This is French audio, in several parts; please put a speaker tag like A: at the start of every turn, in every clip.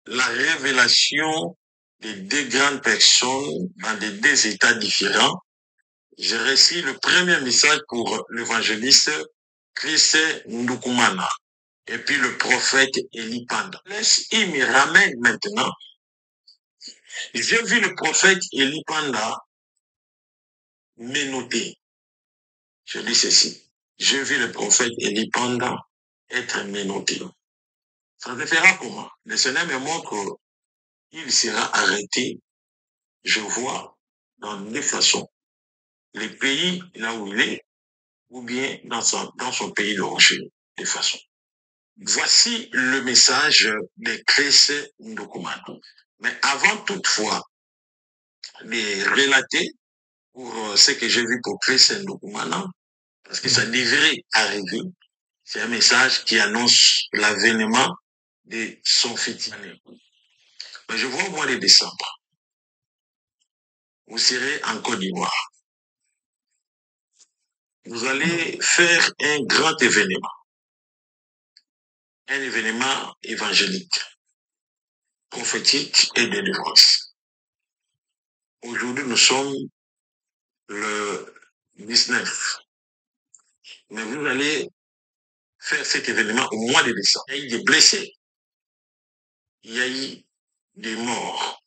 A: la révélation de deux grandes personnes dans des deux états différents. J'ai reçu le premier message pour l'évangéliste Chris Ndukumana et puis le prophète Eli Panda. Il me ramène maintenant. J'ai vu le prophète Eli Panda me noter. Je dis ceci. J'ai vu le prophète Eli Panda être menotté. Ça se fera comment? Le Seigneur me montre qu'il sera arrêté. Je vois dans deux façons. Les pays là où il est, ou bien dans son pays d'origine, de façon. Voici le message de Chris Ndukumana. Mais avant toutefois de relater pour ce que j'ai vu pour Chris Ndukumana, parce que ça devrait arriver, c'est un message qui annonce l'avènement de son fils. Mais je vois au mois de décembre, vous serez en Côte d'Ivoire. Vous allez faire un grand événement. Un événement évangélique, prophétique et de délivrance. Aujourd'hui, nous sommes le 19. Mais vous allez faire cet événement au mois de décembre. Il y a eu des blessés. Il y a eu des morts.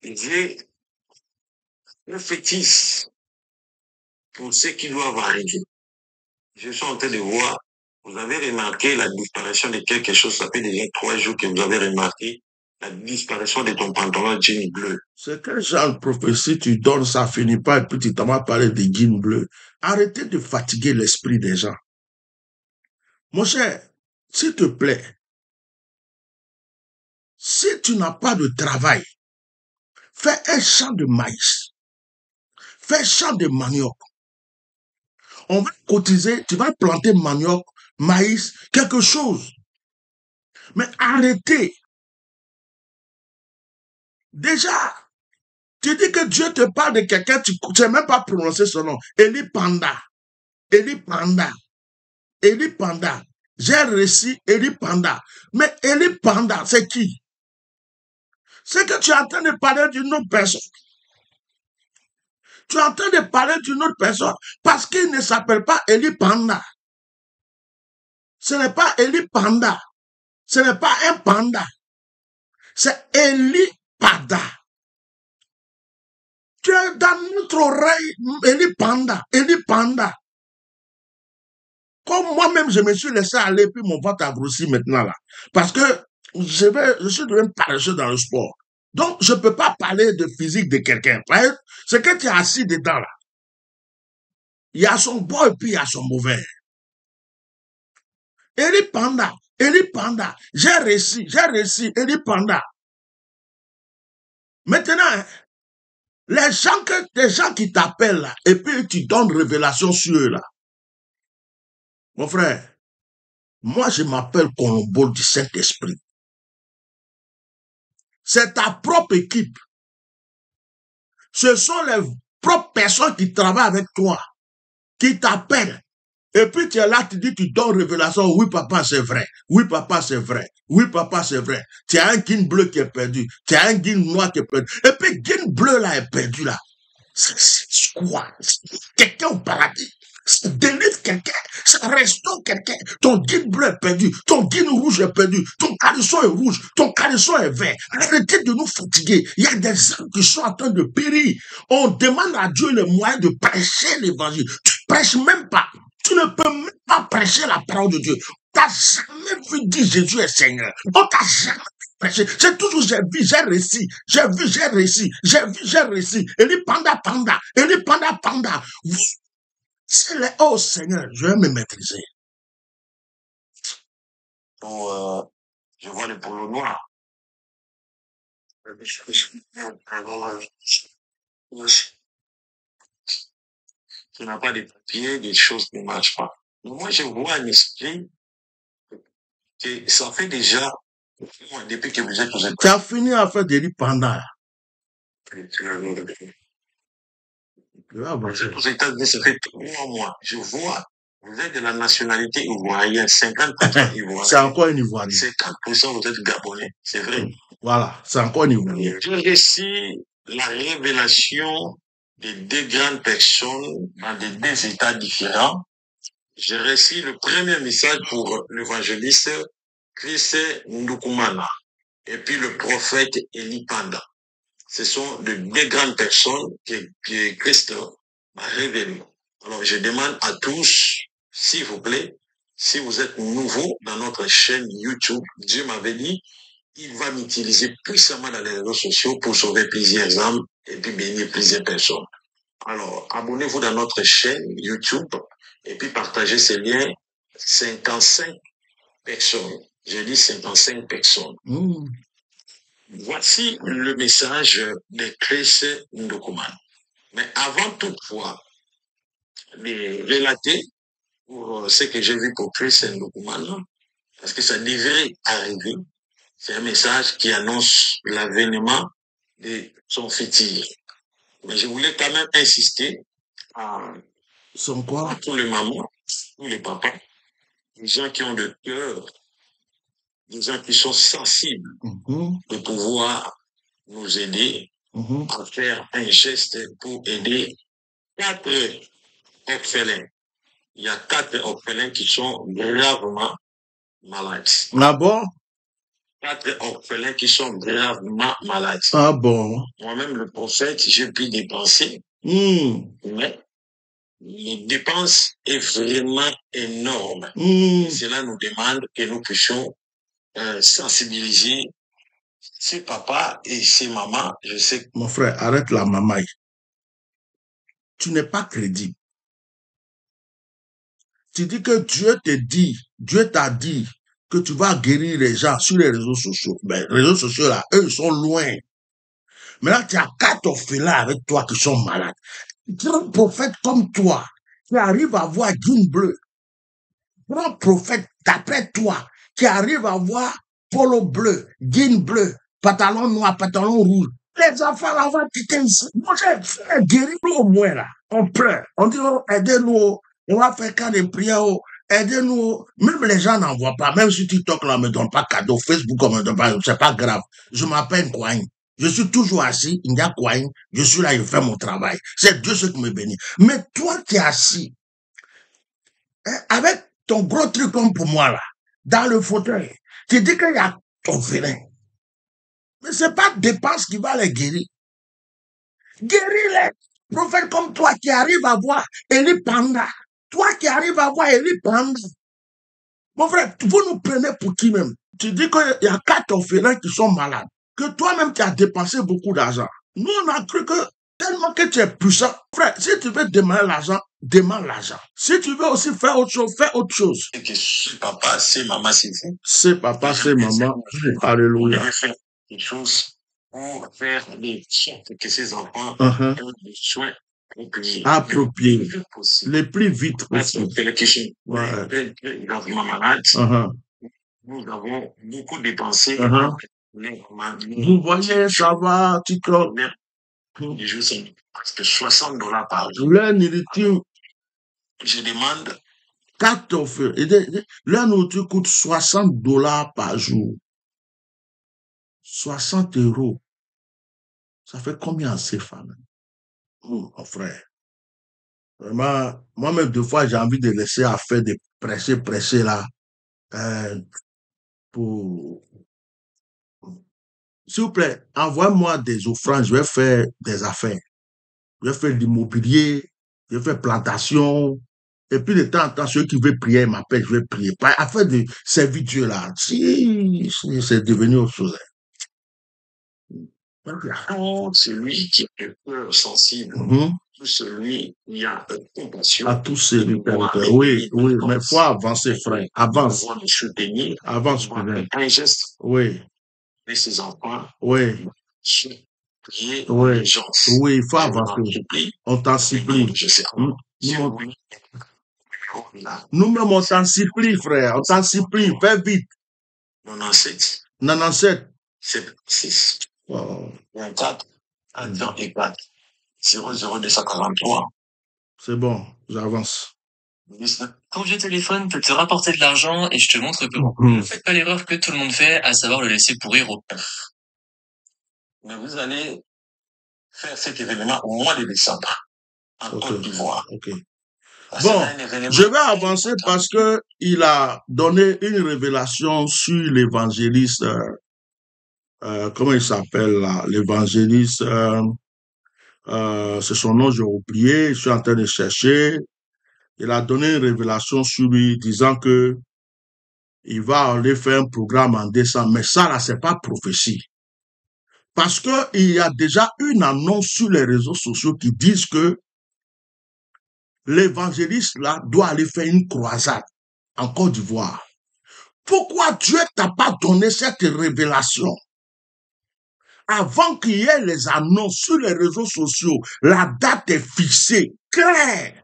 A: Dieu prophétise pour ce qui doivent arriver. Je suis en train de voir, vous avez remarqué la disparition de quelque chose, ça fait déjà 3 jours que vous avez remarqué la disparition de ton pantalon jean bleu.
B: C'est quel genre de prophétie tu donnes, ça finit pas, et puis tu t'en vas parler de jean bleu. Arrêtez de fatiguer l'esprit des gens. Mon cher, s'il te plaît, si tu n'as pas de travail, fais un champ de maïs, fais un champ de manioc. On va cotiser, tu vas planter manioc, maïs, quelque chose. Mais arrêtez. Déjà, tu dis que Dieu te parle de quelqu'un, tu ne sais même pas prononcer son nom. Eli Panda. Eli Panda. Eli Panda. J'ai reçu Eli Panda. Mais Eli Panda, c'est qui? C'est que tu es en train de parler d'une autre personne. Tu es en train de parler d'une autre personne parce qu'il ne s'appelle pas Eli Panda. Ce n'est pas Eli Panda. Ce n'est pas un panda. C'est Eli Panda. Tu es dans notre oreille, Eli Panda, Eli Panda. Comme moi-même, je me suis laissé aller, puis mon ventre a grossi maintenant là. Parce que je suis devenu paresseux dans le sport. Donc, je ne peux pas parler de physique de quelqu'un. C'est que tu es assis dedans là. Il y a son bon et puis il y a son mauvais. Eli Panda, j'ai réussi, Eli Panda. Maintenant, les gens qui t'appellent là, et puis tu donnes révélation sur eux là. Mon frère, moi je m'appelle Colombo du Saint-Esprit. C'est ta propre équipe. Ce sont les propres personnes qui travaillent avec toi, qui t'appellent. Et puis tu es là, tu dis, tu donnes révélation. Oui, papa, c'est vrai. Oui, papa, c'est vrai. Oui, papa, c'est vrai. Tu as un guin bleu qui est perdu. Tu as un guin noir qui est perdu. Et puis, guin bleu là est perdu là. C'est quoi? Quelqu'un au paradis. Délivre quelqu'un. Restaure quelqu'un. Ton guide bleu est perdu. Ton guide rouge est perdu. Ton caleçon est rouge. Ton caleçon est vert. Arrêtez de nous fatiguer. Il y a des gens qui sont en train de périr. On demande à Dieu le moyen de prêcher l'évangile. Tu prêches même pas. Tu ne peux même pas prêcher la parole de Dieu. Tu n'as jamais vu dire Jésus est Seigneur. On t'a jamais prêché. C'est toujours j'ai vu, j'ai réussi. J'ai vu, j'ai réussi. J'ai vu, j'ai réussi. Eli Panda. Eli Panda. C'est le oh Seigneur, je vais me maîtriser.
A: Donc, je vois le polo noir. Tu n'as pas de papier, des choses qui ne marchent pas. Mais moi, je vois un esprit que ça fait déjà, depuis que vous êtes aux
B: Tu as fini à faire des Panda.
A: Aux États-Unis, ça fait 3 mois. Je vois vous êtes de la nationalité ivoirienne, 50% ivoirien.
B: C'est encore un Ivoirien.
A: 50% vous êtes gabonais, c'est vrai.
B: Voilà, c'est encore un Ivoirien.
A: J'ai réussi la révélation de deux grandes personnes dans des deux états différents. J'ai reçu le premier message pour l'évangéliste Chris Ndukumana et puis le prophète Eli Panda. Ce sont de deux grandes personnes que Christ m'a révélées. Alors je demande à tous, s'il vous plaît, si vous êtes nouveau dans notre chaîne YouTube, Dieu m'avait dit, il va m'utiliser puissamment dans les réseaux sociaux pour sauver plusieurs âmes et puis bénir plusieurs personnes. Alors, abonnez-vous dans notre chaîne YouTube et puis partagez ces liens. 55 personnes. J'ai dit 55 personnes. Voici le message de Chris Ndukumana. Mais avant toutefois de relater pour ce que j'ai vu pour Chris Ndukumana, parce que ça devrait arriver, c'est un message qui annonce l'avènement de son futur. Mais je voulais quand même insister à
B: Son quoi?
A: tous les mamans, tous les papas, des gens qui ont le cœur, des gens qui sont sensibles de pouvoir nous aider à faire un geste pour aider 4 orphelins. Il y a 4 orphelins qui sont gravement malades.
B: Ah bon?
A: 4 orphelins qui sont gravement malades.
B: Ah bon?
A: Moi-même, le prophète, j'ai pu dépenser, mais les dépenses est vraiment énorme. Et cela nous demande que nous puissions sensibiliser ces papas et ces mamans. Je sais.
B: Mon frère, arrête la mamaille. Tu n'es pas crédible. Tu dis que Dieu t'a dit que tu vas guérir les gens sur les réseaux sociaux. Mais les réseaux sociaux, là, eux, ils sont loin. Maintenant, tu as 4 orphelins avec toi qui sont malades. Grand prophète comme toi, qui arrive à voir jean bleu. Grand prophète d'après toi, qui arrive à voir polo bleu, jean bleu, pantalon noir, pantalon rouge. Les enfants là vont quitter ici. Moi, j'ai guéri au moins là. On pleure. On dit, oh, aidez-nous. On va faire cas de prière. Aidez-nous. Même les gens n'en voient pas. Même sur TikTok, là, on ne me donne pas cadeau. Facebook, on ne me donne pas. C'est pas grave. Je m'appelle Kouaïn. Je suis toujours assis. Il y a Kouaïn. Je suis là, je fais mon travail. C'est Dieu ce qui me bénit. Mais toi, tu es assis. Avec ton gros truc comme pour moi, là, dans le fauteuil. Tu dis qu'il y a ton félin. Mais c'est pas dépense qui va les guérir. Guéris-les. Prophète comme toi qui arrive à voir Eli Panda. Toi qui arrives à voir Eli Panda. Mon frère, vous nous prenez pour qui même? Tu dis qu'il y a 4 orphelins qui sont malades. Que toi-même tu as dépensé beaucoup d'argent. Nous, on a cru que tellement que tu es puissant. Frère, si tu veux demander l'argent, demande l'argent. Si tu veux aussi faire autre chose, fais autre chose.
A: C'est que c'est papa, c'est maman, c'est vous.
B: C'est papa, c'est maman. Alléluia.
A: Vous devez faire quelque chose pour faire des sortes que ces enfants aient des soins
B: appropriés. Les plus vite possible.
A: C'est la question.
B: Ouais.
A: Gravement malade. Nous avons beaucoup dépensé.
B: Vous voyez, ça va, tu crois.
A: Les jours sont presque $60 par jour.
B: Leur nourriture.
A: Je demande
B: 4 offres. Leur nourriture coûte $60 par jour. 60 €. Ça fait combien à ces femmes? Mon frère. Vraiment, moi-même, deux fois, j'ai envie de laisser à faire des pressés là. Pour... S'il vous plaît, envoie-moi des offrandes, je vais faire des affaires. Je vais faire de l'immobilier, je vais faire plantation. Et puis de temps en temps, ceux qui veulent prier m'appellent, je vais prier. Pas afin de servir Dieu là. Si c'est devenu autre chose.
A: Tout celui qui a le cœur sensible, tout celui qui a compassion.
B: À tous celui qui a le cœur. Oui, mais il faut avancer, frère. Avance. Avance, frère.
A: Un geste.
B: Oui.
A: Et ses enfants.
B: Oui.
A: Prier
B: oui.
A: Les gens.
B: Oui, il faut avancer. On t'en supplie. Nous-mêmes, on t'en supplie, frère. On t'en supplie. Fais vite.
A: 97.
B: 97.
A: 6.
B: Wow.
A: 24. 104. 00243.
B: C'est bon, j'avance.
C: Ton vieux téléphone peut te rapporter de l'argent et je te montre comment. Ne faites pas l'erreur que tout le monde fait, à savoir le laisser pourrir au pif.
A: Mais vous allez faire cet événement au mois de décembre, en Côte d'Ivoire.
B: Bon, je vais avancer parce que il a donné une révélation sur l'évangéliste, comment il s'appelle là, l'évangéliste, c'est son nom, j'ai oublié, je suis en train de chercher. Il a donné une révélation sur lui disant que il va aller faire un programme en décembre, mais ça là, c'est pas prophétie. Parce que il y a déjà une annonce sur les réseaux sociaux qui disent que l'évangéliste là doit aller faire une croisade en Côte d'Ivoire. Pourquoi Dieu t'a pas donné cette révélation? Avant qu'il y ait les annonces sur les réseaux sociaux, la date est fixée, claire.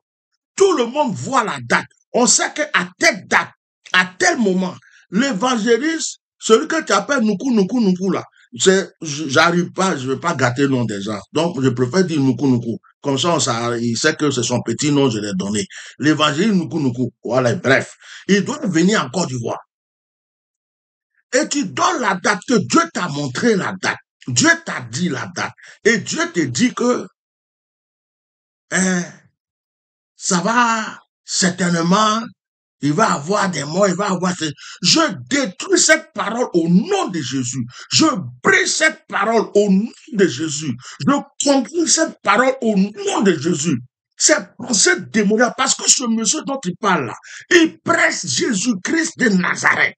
B: Tout le monde voit la date. On sait qu'à telle date, à tel moment, l'évangéliste, celui que tu appelles Nuku là, j'arrive pas, je veux pas gâter le nom des gens. Donc, je préfère dire Nuku. Comme ça, il sait que c'est son petit nom, je l'ai donné. L'évangéliste Nuku. Voilà, bref. Il doit venir en Côte d'Ivoire. Et tu donnes la date que Dieu t'a montré la date. Dieu t'a dit la date. Et Dieu te dit que ça va certainement, il va avoir des morts, il va avoir... Je détruis cette parole au nom de Jésus. Je brise cette parole au nom de Jésus. Je conduis cette parole au nom de Jésus. C'est pensée démoniaque parce que ce monsieur dont il parle là, il presse Jésus-Christ de Nazareth.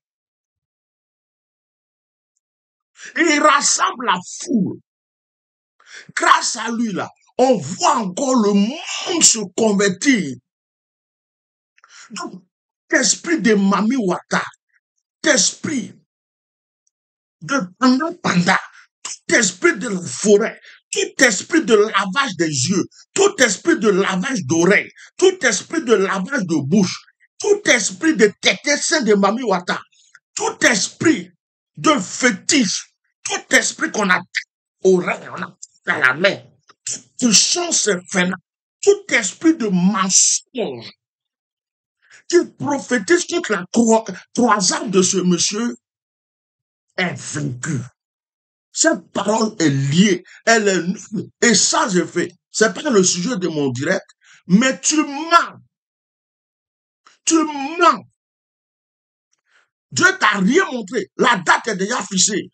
B: Il rassemble la foule. Grâce à lui, là, on voit encore le monde se convertir. Donc, l'esprit de Mami Wata, l'esprit de Panda, tout esprit de la forêt, tout esprit de lavage des yeux, tout esprit de lavage d'oreilles, tout esprit de lavage de bouche, tout esprit de tétessin de Mami Wata, tout esprit de fétiche, tout esprit qu'on a oreille, on a à la main, tout sens infernal, tout esprit de mensonge qui prophétise toute la croisade de ce monsieur est vaincu. Cette parole est liée, elle est nulle. Et ça, je fais. C'est pas le sujet de mon direct, mais tu mens. Tu mens. Dieu t'a rien montré. La date est déjà fixée.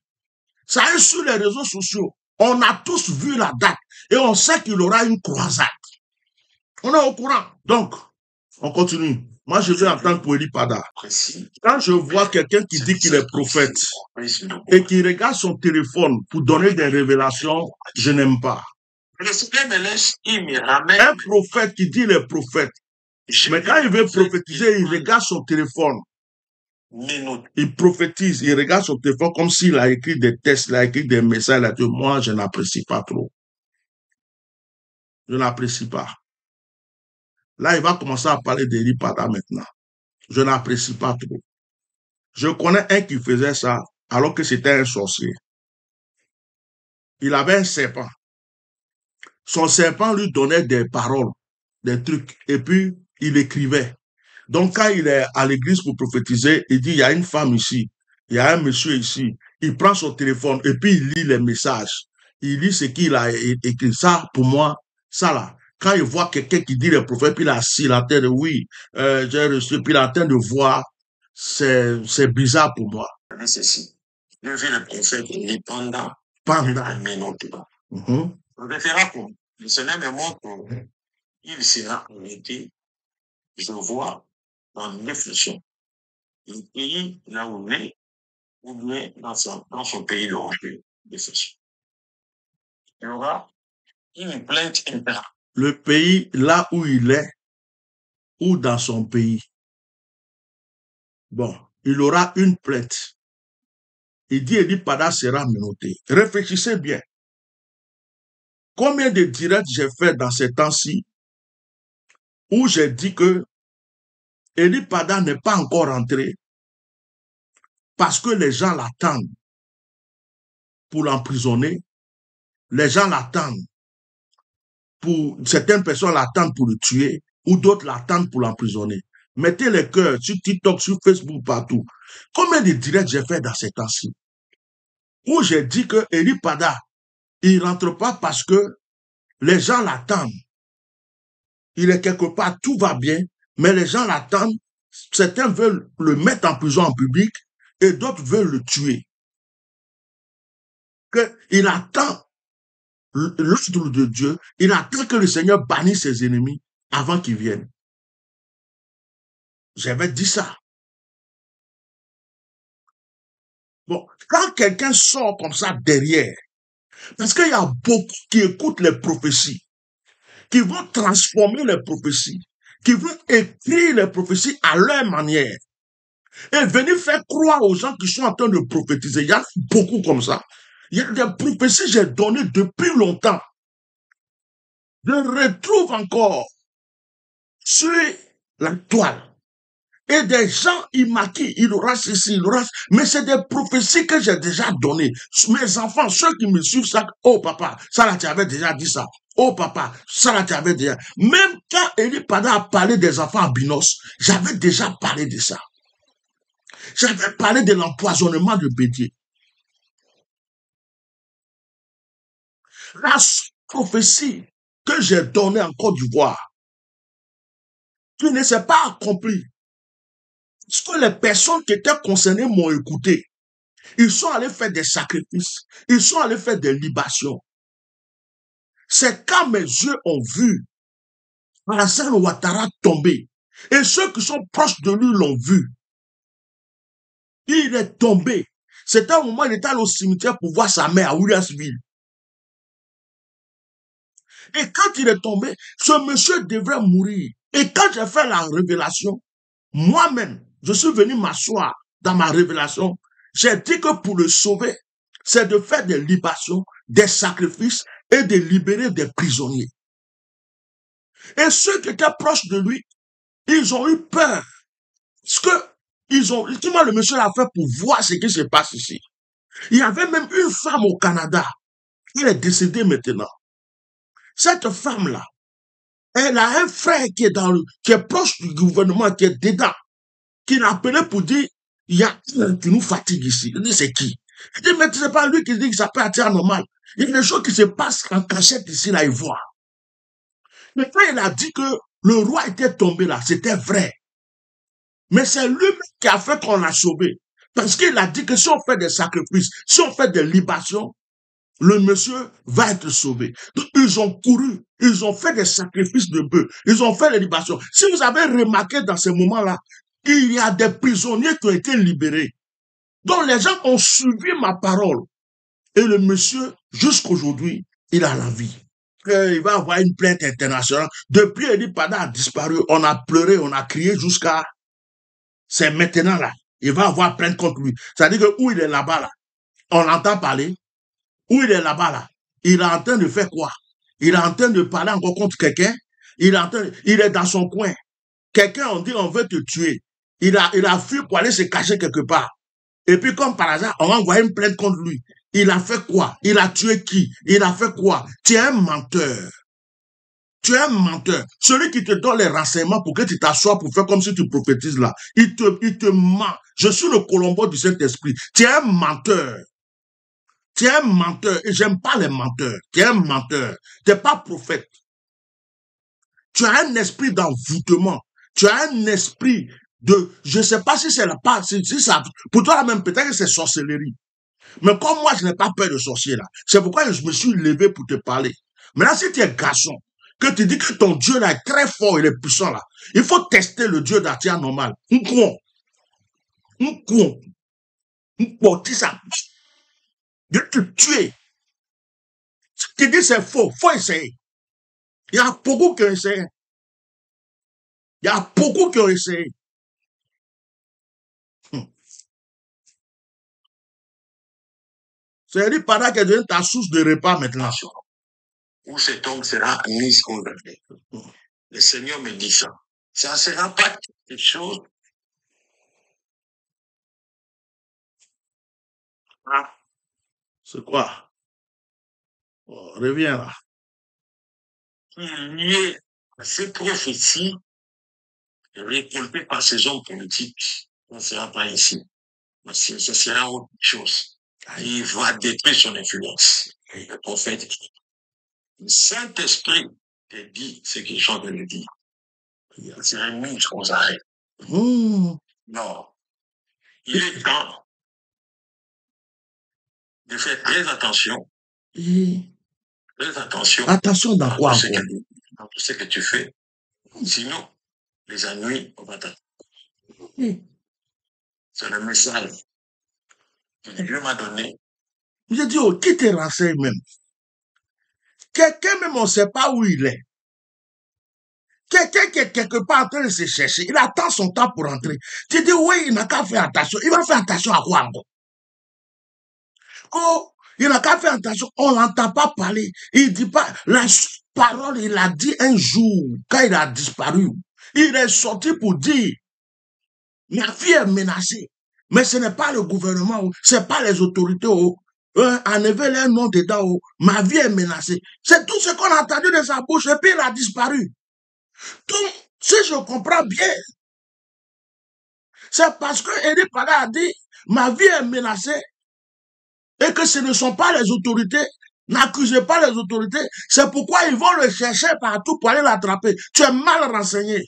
B: Ça est sur les réseaux sociaux. On a tous vu la date et on sait qu'il aura une croisade. On est au courant. Donc, on continue. Moi, je vais en tant que Poélie Pada. Quand je vois quelqu'un qui dit qu'il est prophète et qui regarde son téléphone pour donner des révélations, je n'aime pas. Un prophète qui dit il est prophète, mais quand il veut prophétiser, il regarde son téléphone. Il prophétise, il regarde son téléphone comme s'il a écrit des textes, il a écrit des messages. Là, moi, je n'apprécie pas trop. Je n'apprécie pas. Là, il va commencer à parler d'Eli Pada maintenant. Je n'apprécie pas trop. Je connais un qui faisait ça alors que c'était un sorcier. Il avait un serpent. Son serpent lui donnait des paroles, des trucs, et puis il écrivait. Donc, quand il est à l'église pour prophétiser, il dit, il y a une femme ici, il y a un monsieur ici. Il prend son téléphone et puis il lit les messages. Il lit ce qu'il a écrit. Ça, pour moi, ça là, quand il voit quelqu'un qui dit le prophète, puis il a assis la tête, oui, j'ai reçu, puis il est en train de voir, c'est bizarre pour moi.
A: Ceci. Je vis le prophète pendant. On verra comment. Le Seigneur me montre qu'il sera arrêté. Je vois dans l'inflation. Le pays là où il est, ou bien dans son pays d'origine. Il y aura une plainte interne.
B: Le pays là où il est, ou dans son pays. Bon, il aura une plainte. Il dit, Eli Pada sera menotté. Réfléchissez bien. Combien de directs j'ai fait dans ces temps-ci où j'ai dit que Eli Pada n'est pas encore rentré parce que les gens l'attendent pour l'emprisonner. Les gens l'attendent certaines personnes l'attendent pour le tuer. ou d'autres l'attendent pour l'emprisonner. Mettez les cœurs sur TikTok, sur Facebook, partout. Combien de directs j'ai fait dans ces temps-ci? Où j'ai dit que Eli Pada, il rentre pas parce que les gens l'attendent. Il est quelque part, tout va bien, mais les gens l'attendent. Certains veulent le mettre en prison en public et d'autres veulent le tuer. Il attend l'ordre de Dieu, il attend que le Seigneur bannisse ses ennemis avant qu'ils viennent. J'avais dit ça. Bon, quand quelqu'un sort comme ça derrière, parce qu'il y a beaucoup qui écoutent les prophéties, qui vont transformer les prophéties, qui vont écrire les prophéties à leur manière, et venir faire croire aux gens qui sont en train de prophétiser. Il y a beaucoup comme ça. Il y a des prophéties que j'ai données depuis longtemps. Je retrouve encore sur la toile. Et des gens, ils maquillent, il aura ceci, il aura... Mais c'est des prophéties que j'ai déjà données. Mes enfants, ceux qui me suivent, ça, oh papa, ça là, tu avais déjà dit ça. Oh papa, ça là, tu avais déjà... Même quand Eli Pada a parlé des enfants albinos, j'avais déjà parlé de ça. J'avais parlé de l'empoisonnement de Bédier. La prophétie que j'ai donnée en Côte d'Ivoire, qui ne s'est pas accomplie. Parce que les personnes qui étaient concernées m'ont écouté. Ils sont allés faire des sacrifices. Ils sont allés faire des libations. C'est quand mes yeux ont vu Alassane Ouattara tomber. Et ceux qui sont proches de lui l'ont vu. Il est tombé. C'était un moment où il était allé au cimetière pour voir sa mère à Williamsville. Et quand il est tombé, ce monsieur devrait mourir. Et quand j'ai fait la révélation, moi-même, je suis venu m'asseoir dans ma révélation. J'ai dit que pour le sauver, c'est de faire des libations, des sacrifices et de libérer des prisonniers. Et ceux qui étaient proches de lui, ils ont eu peur. Parce que comment le monsieur a fait pour voir ce qui se passe ici? Il y avait même une femme au Canada. Elle est décédée maintenant. Cette femme-là, elle a un frère qui est proche du gouvernement, qui est dedans, qui l'a appelé pour dire, il y a un qui nous fatigue ici. Il dit, c'est qui? Il dit, mais c'est pas lui qui dit que ça peut être anormal. Il y a des choses qui se passent en cachette ici, là, il voit. Mais quand il a dit que le roi était tombé là, c'était vrai. Mais c'est lui-même qui a fait qu'on l'a sauvé. Parce qu'il a dit que si on fait des sacrifices, si on fait des libations, le monsieur va être sauvé. Donc, ils ont couru, ils ont fait des sacrifices de bœufs, ils ont fait des libations. Si vous avez remarqué dans ces moments-là, il y a des prisonniers qui ont été libérés. Donc, les gens ont suivi ma parole. Et le monsieur, jusqu'aujourd'hui, il a la vie. Il va avoir une plainte internationale. Depuis Eli Pada a disparu, on a pleuré, on a crié jusqu'à... C'est maintenant là. Il va avoir plainte contre lui. C'est-à-dire que où il est là-bas, là, on l'entend parler. Où il est là-bas, là, il est en train de faire quoi? Il est en train de parler encore contre quelqu'un. Il est dans son coin. Quelqu'un, on dit, on veut te tuer. Il a fui pour aller se cacher quelque part. Et puis, comme par hasard, on va envoyer une plainte contre lui. Il a fait quoi? Il a tué qui? Il a fait quoi? Tu es un menteur. Tu es un menteur. Celui qui te donne les renseignements pour que tu t'assoies pour faire comme si tu prophétises là, il te ment. Je suis le Colombo du Saint-Esprit. Tu es un menteur. Tu es un menteur et j'aime pas les menteurs. Tu es un menteur. Tu n'es pas prophète. Tu as un esprit d'envoûtement. Tu as un esprit de, je ne sais pas si c'est la part, si ça, pour toi même peut-être que c'est sorcellerie. Mais comme moi, je n'ai pas peur de sorcier là. C'est pourquoi je me suis levé pour te parler. Maintenant, si tu es garçon, que tu dis que ton Dieu là est très fort, il est puissant là, il faut tester le Dieu d'Atia normal. Un ça. De te tuer. Si tu dis c'est faux, faut essayer. Il y a beaucoup qui ont essayé. Il y a beaucoup qui ont essayé. C'est dit pendant qu'elle devient ta source de repas maintenant.
A: Où cet homme sera mis condamné. Le Seigneur me dit ça. Ça ne sera pas quelque chose.
B: Ah. C'est quoi? Oh, reviens là.
A: Lié Ces prophéties récoltées par ces hommes politiques, ça ne sera pas ici. Ce sera autre chose. Il va détruire son influence. Le prophète, le Saint-Esprit te dit ce que je suis en train de dire. Il serait mis aux arrêts. Non. Il est temps de faire très attention. Très attention.
B: Attention dans quoi?
A: Dans tout ce que tu fais. Sinon, les ennuis, on va t'attendre. C'est le message que Dieu m'a donné.
B: J'ai dit, oh, qui te renseigne même? Quelqu'un même, on ne sait pas où il est. Quelqu'un qui est quelque part en train de se chercher, il attend son temps pour entrer. Tu dis, oui, il n'a qu'à faire attention. Il va faire attention à quoi encore? Oh, il n'a qu'à faire attention. On ne l'entend pas parler. Il dit pas, la parole, il a dit un jour, quand il a disparu. Il est sorti pour dire, ma vie est menacée. Mais ce n'est pas le gouvernement, ce n'est pas les autorités. Enlever leur nom dedans, ma vie est menacée. C'est tout ce qu'on a entendu de sa bouche et puis il a disparu. Donc, si je comprends bien, c'est parce que Éric Pada a dit, ma vie est menacée et que ce ne sont pas les autorités. N'accusez pas les autorités. C'est pourquoi ils vont le chercher partout pour aller l'attraper. Tu es mal renseigné.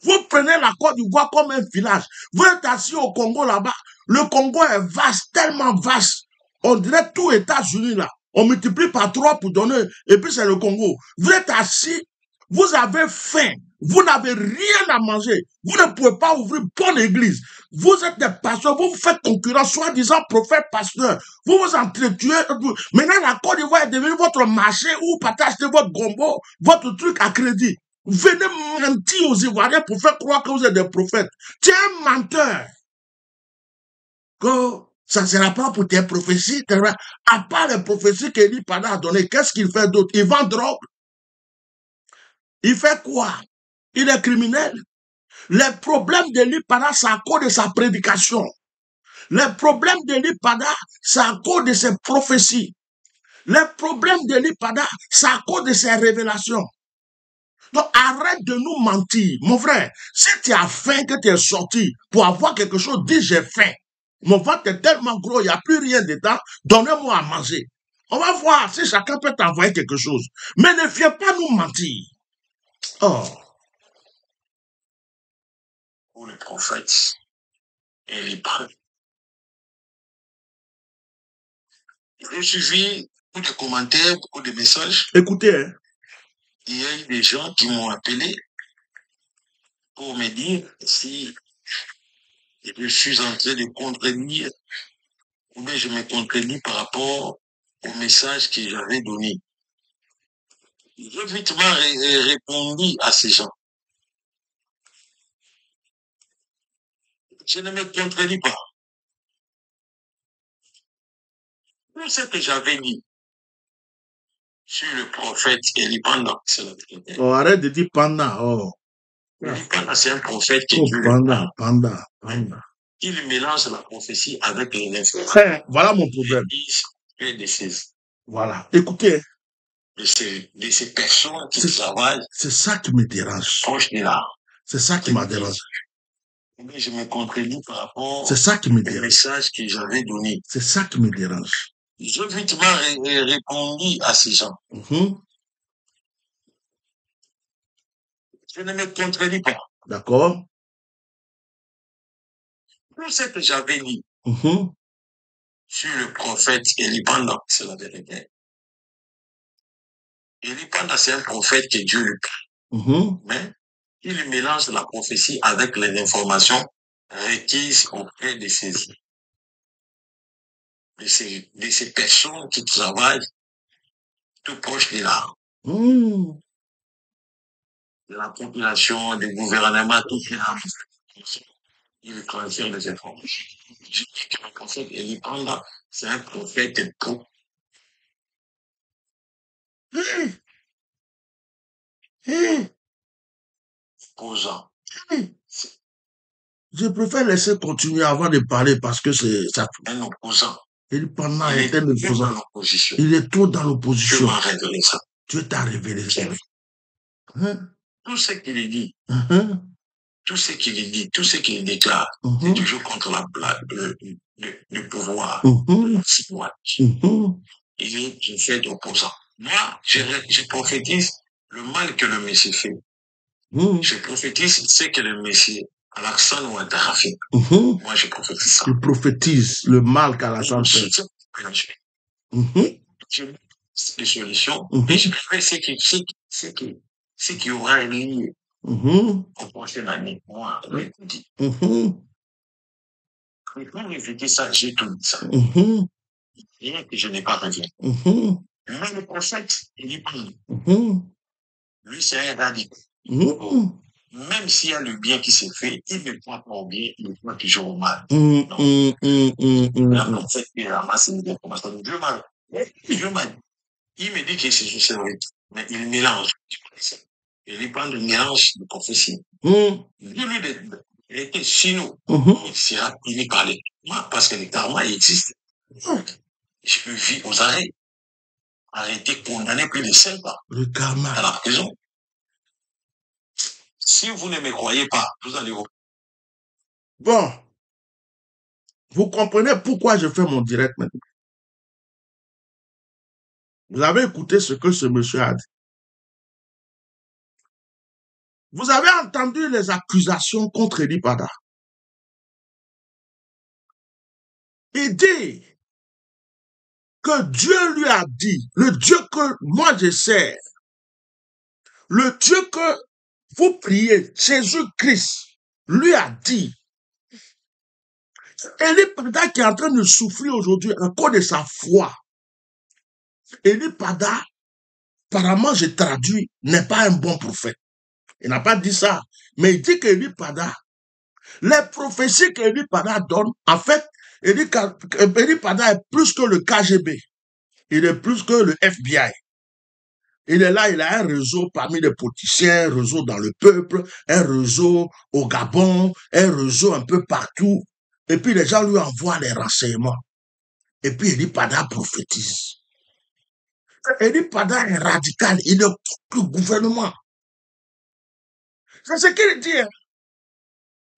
B: Vous prenez la Côte d'Ivoire comme un village. Vous êtes assis au Congo là-bas. Le Congo est vaste, tellement vaste. On dirait tout États-Unis là. On multiplie par 3 pour donner. Et puis c'est le Congo. Vous êtes assis. Vous avez faim. Vous n'avez rien à manger. Vous ne pouvez pas ouvrir bonne église. Vous êtes des pasteurs. Vous vous faites concurrence, soi-disant prophète, pasteur. Vous vous entretuez. Maintenant, la Côte d'Ivoire est devenue votre marché où vous partez acheter votre gombo, votre truc à crédit. Venez mentir aux Ivoiriens pour faire croire que vous êtes des prophètes. Tu es un menteur. Que ça ne sera pas pour tes prophéties. À part les prophéties qu'Élie Pada a données, qu'est-ce qu'il fait d'autre? Il vend drogue. Il fait quoi? Il est criminel. Les problèmes d'Élie Pada, c'est à cause de sa prédication. Les problèmes d'Élie Pada, c'est à cause de ses prophéties. Les problèmes d'Élie Pada, c'est à cause de ses révélations. Donc, arrête de nous mentir. Mon frère, si tu as faim que tu es sorti pour avoir quelque chose, dis j'ai faim. Mon ventre est tellement gros, il n'y a plus rien dedans. Donnez-moi à manger. On va voir si chacun peut t'envoyer quelque chose. Mais ne viens pas nous mentir. Oh.
A: Pour les prophètes et les prêtres. J'ai suivi beaucoup de commentaires, beaucoup de messages.
B: Écoutez, hein.
A: Il y a eu des gens qui m'ont appelé pour me dire si je suis en train de contredire ou bien je me contredis par rapport au message que j'avais donné. J'ai vitement répondu à ces gens. Je ne me contredis pas. Tout ce que j'avais dit sur le prophète Élie Pada, c'est la vérité.
B: Oh, arrête de dire Panda. Oh.
A: Élie Pada, c'est un prophète qui
B: Panda.
A: Il mélange la prophétie avec les informations.
B: Voilà mon problème. Voilà. Écoutez.
A: De ces personnes qui travaillent.
B: C'est ça qui me dérange. C'est ça qui m'a dérangé.
A: Mais je me contredis par rapport
B: au
A: message que j'avais donné.
B: C'est ça qui me dérange.
A: J'ai vitement répondu à ces gens. Je ne me contredis pas.
B: D'accord.
A: Tout ce que j'avais dit sur le prophète Élie Pada, c'est la vérité. Élie Pada, c'est un prophète que Dieu lui parle. Mais il mélange la prophétie avec les informations requises auprès de ces personnes qui travaillent tout proche de là. De la population, des gouvernements, tout ça. Il transfère des informations. Je dis que le prophète Élie Pada, c'est un prophète opposant.
B: Je préfère laisser continuer avant de parler parce que c'est ça.
A: Un opposant.
B: Élie Pada est un opposant. Il est trop dans l'opposition.
A: Dieu m'a révélé ça.
B: Dieu t'a révélé ça.
A: Tout ce qu'il dit, tout ce qu'il dit, tout ce qu'il déclare, c'est toujours contre le pouvoir, le citoyen. Il est un fait opposant. Moi, je prophétise le mal que le Messie fait. Je prophétise ce que le Messie, Alassane ou Atarafi. Moi, je prophétise ça.
B: Je prophétise le mal qu'Alassane fait.
A: Je des solutions, et je ferai ce qui aura lieu au prochain année. Moi, je dis. Quand j'ai ça, j'ai tout dit ça. Rien que je n'ai pas revu. Mais le prophète, il dit pas. Lui, c'est un radical. Même s'il y a le bien qui s'est fait, il ne croit pas au bien, il croit toujours au mal. Non. Le prophète, il ramasse une information. Dieu m'a dit. Il me dit que c'est juste vrai, mais il mélange. Il prend le mélange de prophétie. Il était chez nous. Il sera puni par les. Moi, parce que le karma existe. Je peux vivre aux arrêts. Arrêté, condamné plus de 5 ans.
B: Le karma.
A: À la prison. Si vous ne me croyez pas, vous allez voir.
B: Bon. Vous comprenez pourquoi je fais mon direct maintenant. Vous avez écouté ce que ce monsieur a dit. Vous avez entendu les accusations contre Eli Pada. Il dit que Dieu lui a dit, le Dieu que moi je sers, le Dieu que vous priez, Jésus-Christ, lui a dit, Eli Pada qui est en train de souffrir aujourd'hui encore de sa foi. Eli Pada, apparemment je traduis, n'est pas un bon prophète. Il n'a pas dit ça, mais il dit qu'Eli Pada, les prophéties qu'Eli Pada donne, en fait, Eli Pada est plus que le KGB. Il est plus que le FBI. Il est là, il a un réseau parmi les politiciens, un réseau dans le peuple, un réseau au Gabon, un réseau un peu partout. Et puis les gens lui envoient les renseignements. Et puis Eli Pada prophétise. Eli Pada est radical, il est contre le gouvernement. C'est ce qu'il dit.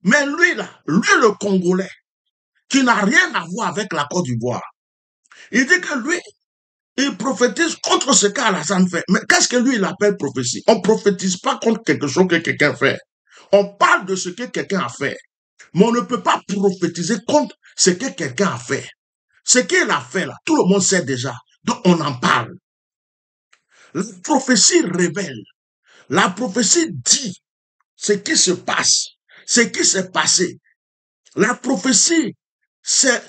B: Mais lui là, lui le Congolais, qui n'a rien à voir avec la Côte d'Ivoire, il dit que lui, il prophétise contre ce qu'Alassane fait. Mais qu'est-ce que lui, il appelle prophétie? On ne prophétise pas contre quelque chose que quelqu'un fait. On parle de ce que quelqu'un a fait. Mais on ne peut pas prophétiser contre ce que quelqu'un a fait. Ce qu'il a fait là, tout le monde sait déjà. Donc on en parle. La prophétie révèle. La prophétie dit ce qui se passe, ce qui s'est passé. La prophétie, c'est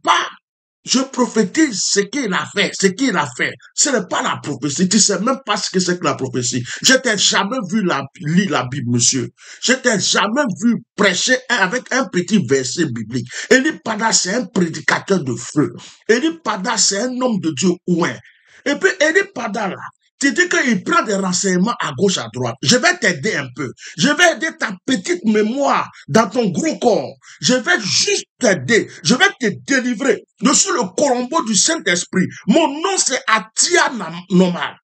B: pas je prophétise ce qu'il a fait, ce qu'il a fait. Ce n'est pas la prophétie. Tu sais même pas ce que c'est que la prophétie. Je t'ai jamais vu lire la Bible, monsieur. Je t'ai jamais vu prêcher avec un petit verset biblique. Eli Pada, c'est un prédicateur de feu. Eli Pada, c'est un homme de Dieu ouin. Et puis, Eli Pada, là, tu dis qu'il prend des renseignements à gauche, à droite. Je vais t'aider un peu. Je vais aider ta petite mémoire dans ton gros corps. Je vais juste t'aider. Je vais te délivrer. Je suis le Colombo du Saint-Esprit. Mon nom, c'est Atia Nomar.